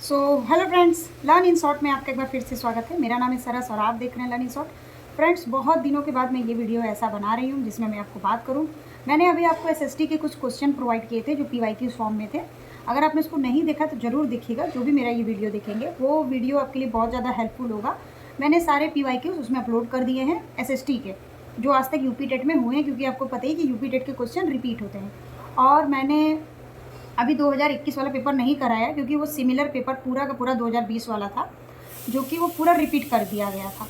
So hello friends, learn in short में आपका एक बार फिर से स्वागत है। मेरा नाम है सरस और आप देख रहे हैं लर्न इन शॉर्ट। फ्रेंड्स, बहुत दिनों के बाद मैं ये वीडियो ऐसा बना रही हूँ जिसमें मैं आपको बात करूँ। मैंने अभी आपको एसएसटी के कुछ क्वेश्चन प्रोवाइड किए थे जो पीवाईक्यू फॉर्म में थे। अगर आपने उसको नहीं देखा तो ज़रूर देखिएगा। जो भी मेरा ये वीडियो देखेंगे वो वीडियो आपके लिए बहुत ज़्यादा हेल्पफुल होगा। मैंने सारे पीवाईक्यूज उसमें अपलोड कर दिए हैं एसएसटी के, जो आज तक यूपी टेट में हुए हैं, क्योंकि आपको पता ही कि यूपी टेट के क्वेश्चन रिपीट होते हैं। और मैंने अभी 2021 वाला पेपर नहीं कराया क्योंकि वो सिमिलर पेपर पूरा का पूरा 2020 वाला था, जो कि वो पूरा रिपीट कर दिया गया था।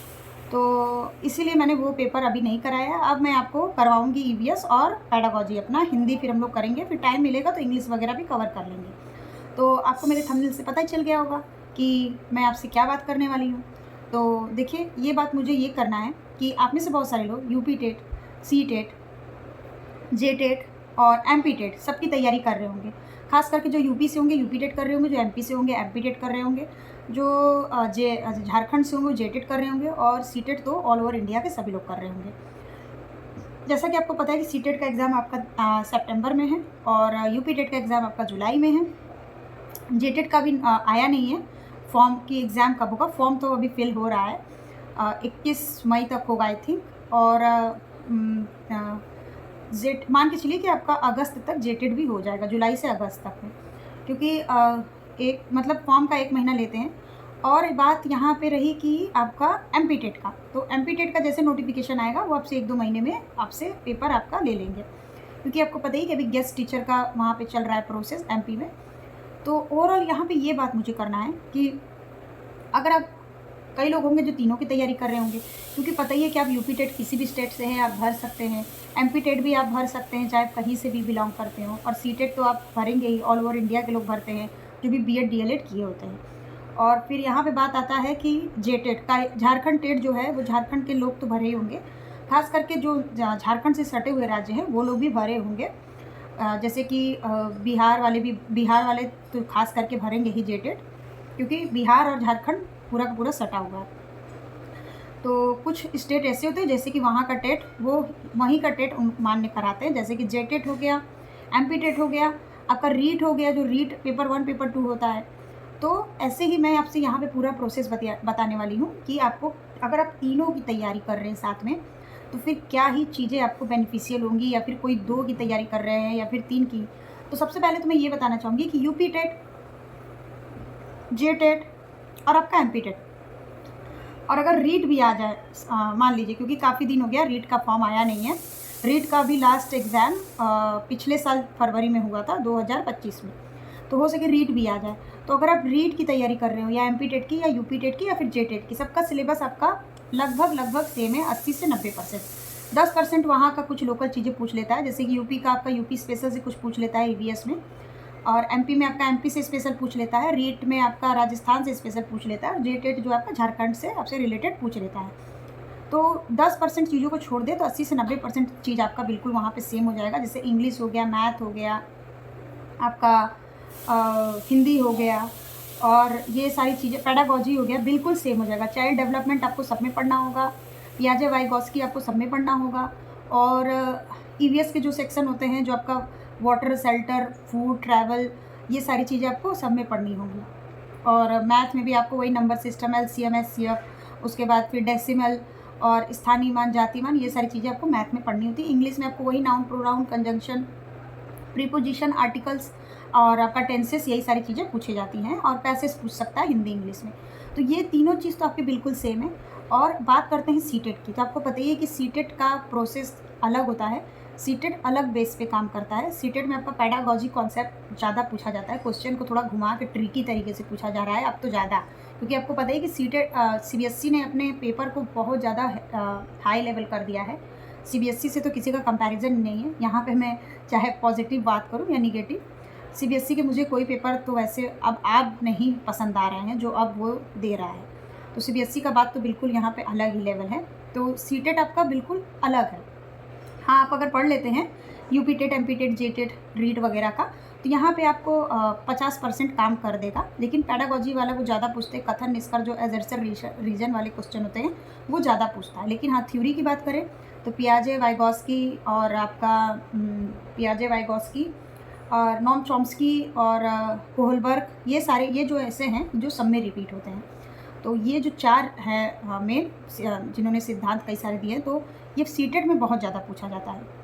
तो इसीलिए मैंने वो पेपर अभी नहीं कराया। अब मैं आपको करवाऊंगी ईवीएस और पेडागोजी अपना हिंदी, फिर हम लोग करेंगे, फिर टाइम मिलेगा तो इंग्लिश वगैरह भी कवर कर लेंगे। तो आपको मेरे थंबनेल से पता ही चल गया होगा कि मैं आपसे क्या बात करने वाली हूँ। तो देखिए, ये बात मुझे ये करना है कि आप में से बहुत सारे लोग यूपी टेट, सी टेट, जे टेट और एमपी टेट सबकी तैयारी कर रहे होंगे। खास करके जो यूपी से होंगे यूपी टेट कर रहे होंगे, जो एमपी से होंगे एमपी टेट कर रहे होंगे, जो झारखंड से होंगे वो जे टेट कर रहे होंगे, और सी टेट तो ऑल ओवर इंडिया के सभी लोग कर रहे होंगे। जैसा कि आपको पता है कि सी टेट का एग्ज़ाम आपका सितंबर में है और यूपी टेट का एग्ज़ाम आपका जुलाई में है। जे टेट का भी आया नहीं है फॉर्म, की एग्ज़ाम कब होगा। फॉर्म तो अभी फिल हो रहा है, 21 मई तक होगा आई थिंक। और जेट मान के चलिए कि आपका अगस्त तक जेटेड भी हो जाएगा, जुलाई से अगस्त तक में, क्योंकि एक मतलब फॉर्म का 1 महीना लेते हैं। और बात यहाँ पे रही कि आपका एमपी टेट का, तो एमपी टेट का जैसे नोटिफिकेशन आएगा वो आपसे 1-2 महीने में आपसे पेपर आपका ले लेंगे, क्योंकि आपको पता ही कि अभी गेस्ट टीचर का वहाँ पे चल रहा है प्रोसेस एमपी में। तो ओवरऑल यहाँ पे ये बात मुझे करना है कि अगर आप, कई लोग होंगे जो तीनों की तैयारी कर रहे होंगे, क्योंकि पता ही है कि आप यूपी टेट किसी भी स्टेट से हैं आप भर सकते हैं, एमपी टेट भी आप भर सकते हैं चाहे आप कहीं से भी बिलोंग करते हो, और सी टेट तो आप भरेंगे ही, ऑल ओवर इंडिया के लोग भरते हैं जो भी बीएड डीएलएड किए होते हैं। और फिर यहाँ पे बात आता है कि जे टेट का, झारखंड टेट जो है वो झारखंड के लोग तो भरे ही होंगे, खास करके जो झारखंड से सटे हुए राज्य हैं वो लोग भी भरे होंगे। जैसे कि बिहार वाले तो खास करके भरेंगे ही जे टेट, क्योंकि बिहार और झारखंड पूरा का पूरा सटा हुआ है। तो कुछ स्टेट ऐसे होते हैं जैसे कि वहाँ का टेट वो वहीं का टेट मान्य कराते हैं, जैसे कि जे टेट हो गया, एमपी टेट हो गया, आपका रीट हो गया, जो रीट पेपर 1 पेपर 2 होता है। तो ऐसे ही मैं आपसे यहाँ पे पूरा प्रोसेस बताने वाली हूँ कि आपको, अगर आप तीनों की तैयारी कर रहे हैं साथ में, तो फिर क्या ही चीज़ें आपको बेनिफिशियल होंगी, या फिर कोई 2 की तैयारी कर रहे हैं या फिर 3 की। तो सबसे पहले तो मैं ये बताना चाहूँगी कि यूपी टेट, जे टेट और आपका एमपी टेट, और अगर रीट भी आ जाए, मान लीजिए, क्योंकि काफ़ी दिन हो गया रीट का फॉर्म आया नहीं है। रीट का भी लास्ट एग्ज़ाम पिछले साल फरवरी में हुआ था 2025 में, तो हो सके रीट भी आ जाए। तो अगर आप रीट की तैयारी कर रहे हो, या एमपी टेट की या यूपी टेट की या फिर जे टेट की, सबका सिलेबस आपका लगभग सेम है, 80 से 90%। 10% वहाँ का कुछ लोकल चीज़ें पूछ लेता है, जैसे कि यूपी का आपका यूपी स्पेशल से कुछ पूछ लेता है ईवीएस में, और एमपी में आपका एमपी से स्पेशल पूछ लेता है, रीट में आपका राजस्थान से स्पेशल पूछ लेता है, और जे टेट जो आपका झारखंड से आपसे रिलेटेड पूछ लेता है। तो 10% चीज़ों को छोड़ दे तो 80 से 90% चीज़ आपका बिल्कुल वहाँ पे सेम हो जाएगा। जैसे इंग्लिश हो गया, मैथ हो गया, आपका हिंदी हो गया, और ये सारी चीज़ें, पेडागोजी हो गया, बिल्कुल सेम हो जाएगा। चाइल्ड डेवलपमेंट आपको सब में पढ़ना होगा, पियाजे वाइगॉस्की आपको सब में पढ़ना होगा, और ईवीएस के जो सेक्शन होते हैं, जो आपका वाटर, शेल्टर, फूड, ट्रैवल, ये सारी चीज़ें आपको सब में पढ़नी होंगी। और मैथ में भी आपको वही नंबर सिस्टम, एलसीएम, एचसीएफ, उसके बाद फिर डेसिमल और स्थानीय मान, जाति मान, ये सारी चीज़ें आपको मैथ में पढ़नी होती है। इंग्लिश में आपको वही noun, pronoun, conjunction, preposition, articles और आपका टेंसेस, यही सारी चीज़ें पूछी जाती हैं, और पैसेज पूछ सकता है हिंदी इंग्लिश में। तो ये तीनों चीज़ तो आपकी बिल्कुल सेम है। और बात करते हैं सीटेट की, तो आपको पता ही है कि सीटेट का प्रोसेस अलग होता है, सीटेट अलग बेस पे काम करता है। सीटेट में आपका पेडागोजी कॉन्सेप्ट ज़्यादा पूछा जाता है, क्वेश्चन को थोड़ा घुमा के ट्रिकी तरीके से पूछा जा रहा है अब तो ज़्यादा, क्योंकि आपको पता है कि सीटेट सीबीएसई ने अपने पेपर को बहुत ज़्यादा हाई लेवल कर दिया है। सीबीएसई से तो किसी का कंपैरिजन नहीं है। यहाँ पे मैं चाहे पॉजिटिव बात करूँ या निगेटिव, सीबीएसई के मुझे कोई पेपर तो वैसे अब नहीं पसंद आ रहे हैं जो अब वो दे रहा है। तो सीबीएसई का बात तो बिल्कुल यहाँ पे अलग ही लेवल है। तो सीटेट आपका बिल्कुल अलग है। हाँ, आप अगर पढ़ लेते हैं यूपी टेट, एमपी टेट, जे टेट, रीट वगैरह का, तो यहाँ पे आपको 50% काम कर देगा। लेकिन पेडागोजी वाला वो ज़्यादा पूछते हैं, कथन, निष्कर्ष, जो एजर्सर रीजन वाले क्वेश्चन होते हैं वो ज़्यादा पूछता है। लेकिन हाँ, थ्योरी की बात करें तो पियाजे वाइगॉस्की और आपका पियाजे वाइगॉस्की और नॉम चॉम्स्की और कोहलबर्ग, ये जो ऐसे हैं जो सब में रिपीट होते हैं। तो ये जो 4 हैं मेन जिन्होंने सिद्धांत कई सारे दिए हैं, तो ये सीटेट में बहुत ज़्यादा पूछा जाता है।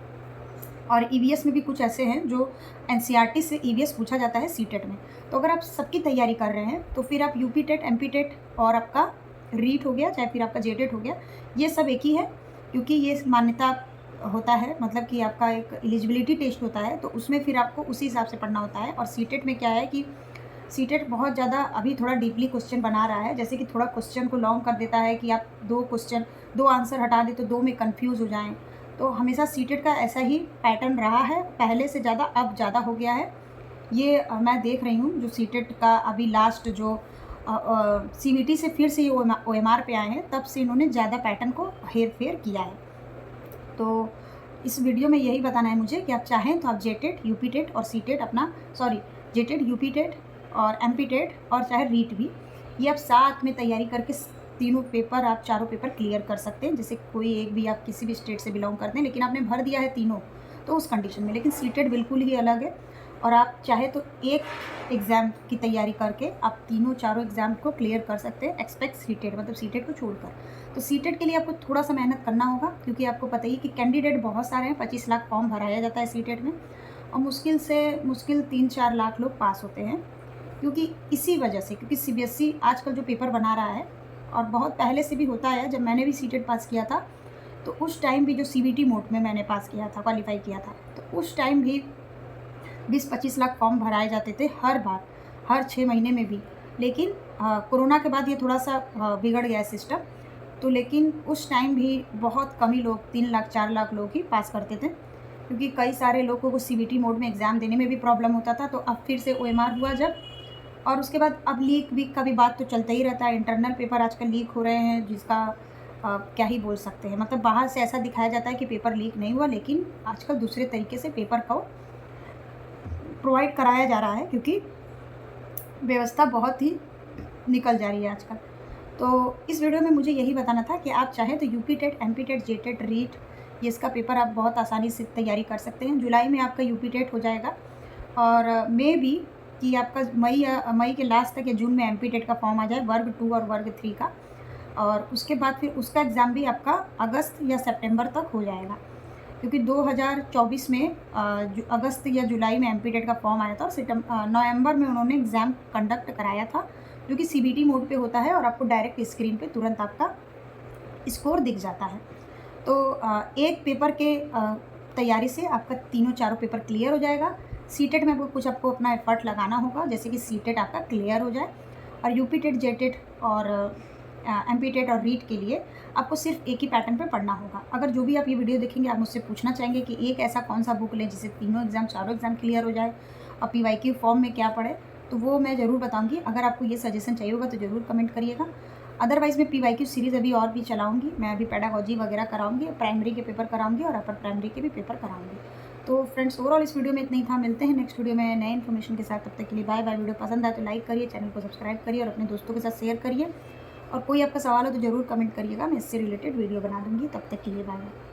और ईवीएस में भी कुछ ऐसे हैं जो एनसीईआरटी से ईवीएस पूछा जाता है सीटेट में। तो अगर आप सबकी तैयारी कर रहे हैं तो फिर आप यूपी टेट, एमपी टेट और आपका रीट हो गया, चाहे फिर आपका जेटेट हो गया, ये सब एक ही है, क्योंकि ये मान्यता होता है, मतलब कि आपका एक एलिजिबिलिटी टेस्ट होता है, तो उसमें फिर आपको उसी हिसाब से पढ़ना होता है। और सीटेट में क्या है कि सीटेट बहुत ज़्यादा अभी थोड़ा डीपली क्वेश्चन बना रहा है, जैसे कि थोड़ा क्वेश्चन को लॉन्ग कर देता है कि आप 2 आंसर हटा दें तो 2 में कन्फ्यूज़ हो जाएँ। तो हमेशा सीटेट का ऐसा ही पैटर्न रहा है, पहले से ज़्यादा अब ज़्यादा हो गया है। ये मैं देख रही हूँ जो सीटेट का अभी लास्ट जो सीबीटी से फिर से ये ओएमआर पे आए हैं, तब से इन्होंने ज़्यादा पैटर्न को हेर-फेर किया है। तो इस वीडियो में यही बताना है मुझे कि आप चाहें तो आप जेटेट, यूपी टेट और सीटेट जेटेट, यूपी टेट और एमपी टेट और चाहे रीट भी, ये आप साथ में तैयारी करके आप चारों पेपर क्लियर कर सकते हैं। जैसे कोई एक भी आप किसी भी स्टेट से बिलोंग करते हैं, लेकिन आपने भर दिया है तीनों, तो उस कंडीशन में। लेकिन सीटेट बिल्कुल ही अलग है, और आप चाहे तो एक एग्ज़ाम की तैयारी करके आप चारों एग्ज़ाम को क्लियर कर सकते हैं, एक्सपेक्ट सीटेट, मतलब सीटेट को छोड़कर। तो सीटेट के लिए आपको थोड़ा सा मेहनत करना होगा, क्योंकि आपको पता ही कि कैंडिडेट बहुत सारे हैं, 25 लाख फॉर्म भराया जाता है सीटेट में, और मुश्किल से मुश्किल 3-4 लाख लोग पास होते हैं। क्योंकि इसी वजह से, क्योंकि सीबीएसई आजकल जो पेपर बना रहा है, और बहुत पहले से भी होता है, जब मैंने भी सीटेट पास किया था तो उस टाइम भी जो सीबीटी मोड में मैंने पास किया था, क्वालिफाई किया था, तो उस टाइम भी 20-25 लाख फॉर्म भराए जाते थे हर बार, हर 6 महीने में भी। लेकिन कोरोना के बाद ये थोड़ा सा बिगड़ गया है सिस्टम, तो लेकिन उस टाइम भी बहुत कम ही लोग, 3 लाख 4 लाख लोग ही पास करते थे, क्योंकि कई सारे लोगों को सीबीटी मोड में एग्ज़ाम देने में भी प्रॉब्लम होता था। तो अब फिर से ओएमआर हुआ जब, और उसके बाद अब लीक वीक का भी बात तो चलता ही रहता है। इंटरनल पेपर आजकल लीक हो रहे हैं, जिसका क्या ही बोल सकते हैं, मतलब बाहर से ऐसा दिखाया जाता है कि पेपर लीक नहीं हुआ, लेकिन आजकल दूसरे तरीके से पेपर को प्रोवाइड कराया जा रहा है, क्योंकि व्यवस्था बहुत ही निकल जा रही है आजकल। तो इस वीडियो में मुझे यही बताना था कि आप चाहें तो UP TET, MP TET, JTET, REET, ये इसका पेपर आप बहुत आसानी से तैयारी कर सकते हैं। जुलाई में आपका यूपी टेट हो जाएगा, और मे भी कि आपका मई के लास्ट तक या जून में एमपी टेट का फॉर्म आ जाए, वर्ग 2 और वर्ग 3 का, और उसके बाद फिर उसका एग्ज़ाम भी आपका अगस्त या सितंबर तक हो जाएगा। क्योंकि 2024 में अगस्त या जुलाई में एमपी टेट का फॉर्म आया था, और नवंबर में उन्होंने एग्ज़ाम कंडक्ट कराया था, जो कि सीबीटी मोड पे होता है, और आपको डायरेक्ट स्क्रीन पे तुरंत आपका स्कोर दिख जाता है। तो एक पेपर के तैयारी से आपका चारों पेपर क्लियर हो जाएगा। सीटेट में आपको अपना एफर्ट लगाना होगा, जैसे कि सीटेट आपका क्लियर हो जाए, और यूपी टेट, जेटेट और एमपी टेट और रीट के लिए आपको सिर्फ एक ही पैटर्न पे पढ़ना होगा। अगर जो भी आप ये वीडियो देखेंगे, आप मुझसे पूछना चाहेंगे कि एक ऐसा कौन सा बुक लें जिससे चारों एग्ज़ाम क्लियर हो जाए, और पीवाईक्यू फॉर्म में क्या पढ़े, तो वो मैं ज़रूर बताऊँगी। अगर आपको ये सजेशन चाहिए होगा तो ज़रूर कमेंट करिएगा। अदरवाइज़ मैं पीवाईक्यू सीरीज़ अभी और भी चलाऊँगी। मैं अभी पेडागॉजी वगैरह कराऊँगी, प्राइमरी के पेपर कराऊँगी, और अपर प्राइमरी के भी पेपर कराऊँगी। तो फ्रेंड्स, ओवरऑल इस वीडियो में इतना ही था। मिलते हैं नेक्स्ट वीडियो में नए इन्फॉर्मेशन के साथ। तब तक के लिए बाय बाय। वीडियो पसंद आए तो लाइक करिए, चैनल को सब्सक्राइब करिए, और अपने दोस्तों के साथ शेयर करिए। और कोई आपका सवाल हो तो ज़रूर कमेंट करिएगा, मैं इससे रिलेटेड वीडियो बना दूँगी। तब तक के लिए बाय बाय।